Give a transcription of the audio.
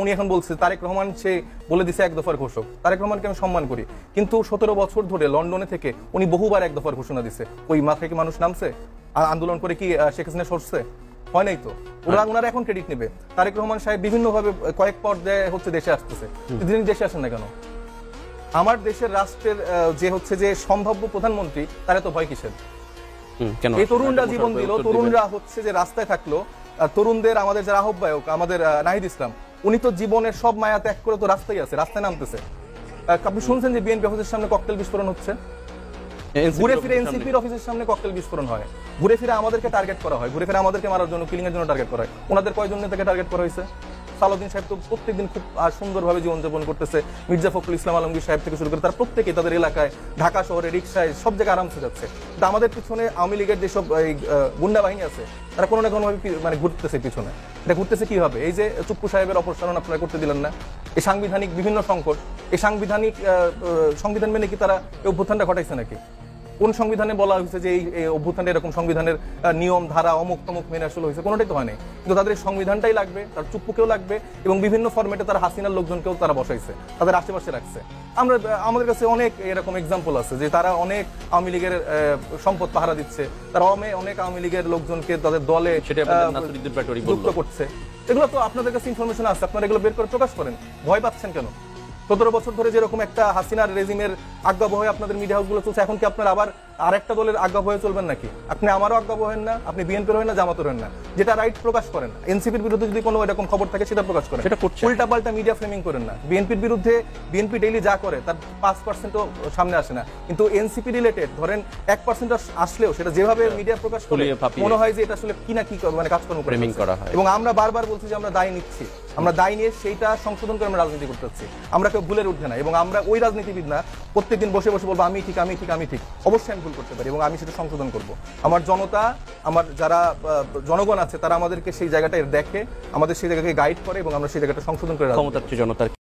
উনি এখন বলছে তারেক রহমান সে বলে দিছে এক দফার ঘোষক। তারেক রহমানকে আমি সম্মান করি, কিন্তু 17 বছর ধরে লন্ডনে থেকে উনি বহুবার এক দফার ঘোষণা দিছে। ওই মাথায় কি মানুষ নামছে? আন্দোলন করে কি শেখ হাসিনা সরছে? হয় নাই তো। ওনারা এখন ক্রেডিট নেবে। তারেক রহমান সাহেব বিভিন্নভাবে কয়েক পর্যায়ে হচ্ছে দেশে আসতেছে, তিনি দেশে আসেন না কেন? আমার দেশের রাষ্ট্রের যে সম্ভাব্য প্রধানমন্ত্রী, তারা তো ভয় কিসের? এই তরুণরা জীবন দিল, তরুণরা হচ্ছে যে রাস্তায় থাকলো, তরুণদের আমাদের যারা আহ্বায়ক, আমাদের নাহিদ ইসলাম, উনি তো জীবনের সব মায়া ত্যাগ করে তো রাস্তায় আছে, রাস্তায় নামতেছে। আপনি শুনছেন যে বিএনপি অফিসের সামনে ককটেল বিস্ফোরণ হচ্ছে, ঘুরে ফিরে এনসিপির অফিসের সামনে ককটেল বিস্ফোরণ হয়, ঘুরে ফিরে আমাদেরকে টার্গেট করা হয়, ঘুরে ফিরে আমাদেরকে মারার জন্য, কিলিং এর জন্য টার্গেট করা হয়। ওনাদের কয়জন নেতাকে টার্গেট করা হয়েছে? সালাউদ্দিন সাহেব তো প্রত্যেকদিন খুব সুন্দরভাবে জীবনযাপন করতেছে, মির্জা ফখরুল ইসলাম আলমগীর সাহেব থেকে শুরু করে তারা প্রত্যেকেই তাদের এলাকায়, ঢাকা শহরে, রিক্সায়, সব জায়গায় আরামসে যাচ্ছে। কিন্তু আমাদের পিছনে আওয়ামী লীগের যেসব গুন্ডা বাহিনী আছে, তারা কোনো না কোনোভাবে মানে ঘুরতেছে পিছনে। এটা ঘুরতেছে কিভাবে? এই যে চুপ্পু সাহেবের অপসারণ আপনারা করতে দিলেন না, এই সাংবিধানিক বিভিন্ন সংকট, এই সংবিধান মেনে কি তারা এই অভ্যুত্থানটা ঘটাইছে নাকি? কোন সংবিধানে বলা হয়েছে যে এই অভ্যুত্থানে এরকম সংবিধানের নিয়ম ধারা অমুক তমুক মেনে আসলে হয়েছে? কোনোটাই তো হয় নাই। কিন্তু তাদের সংবিধানটাই লাগবে, তার চুপ্পুকেও লাগবে, এবং বিভিন্ন ফরম্যাটে তারা হাসিনার লোকজনকেও তারা বসাইছে, তাদের আশেপাশে রাখছে। আমাদের কাছে অনেক এরকম এক্সাম্পল আছে যে তারা অনেক আওয়ামী লীগের সম্পদ পাহারা দিচ্ছে, তারা অনেক আওয়ামী লীগের লোকজনকে তাদের দলে যুক্ত করছে। এগুলো তো আপনাদের কাছে ইনফরমেশন আছে, আপনারা এগুলো বের করে প্রকাশ করেন। ভয় পাচ্ছেন কেন? 17 বছর ধরে যেরকম একটা হাসিনার রেজিমের আজ্ঞাবহে আপনাদের মিডিয়া হাউসগুলো চলছে, এখন কি আপনারা আবার আরেকটা দলের আজ্ঞাবহে চলবেন নাকি? আপনি আমারও আজ্ঞাবহ হেন না, আপনি বিএনপির হেন না, জামাতের হেন না। যেটা রাইট প্রকাশ করেন। এনসিপির বিরুদ্ধে যদি কোনো এরকম খবর থাকে সেটা প্রকাশ করেন, উল্টা পাল্টা মিডিয়া ফ্রেমিং করেন না। বিএনপির বিরুদ্ধে বিএনপি ডেইলি যা করে তার 5%ও সামনে আসে না, কিন্তু এনসিপি রিলেটেড ধরেন 1% আসলেও সেটা যেভাবে মিডিয়া প্রকাশ করে মনে হয় যে এটা আসলে কি না কি মানে কাজকর্ম করা হয়। এবং আমরা বারবার বলছি যে আমরা দায় নিচ্ছি, আমরা দায় নিয়ে সেইটা সংশোধন করে আমরা রাজনীতি করতে চাচ্ছি। আমরা কেউ ভুলের উঠবে না, এবং আমরা ওই রাজনীতিবিদ না প্রত্যেকদিন বসে বসে বলবো আমি ঠিক, আমি ঠিক, আমি ঠিক। অবশ্যই আমি ভুল করতে পারি এবং আমি সেটা সংশোধন করব। আমার জনতা, আমার যারা জনগণ আছে, তারা আমাদেরকে সেই জায়গাটা দেখে, আমাদের সেই জায়গাকে গাইড করে, এবং আমরা সেই জায়গাটা সংশোধন করে। ক্ষমতার জনতার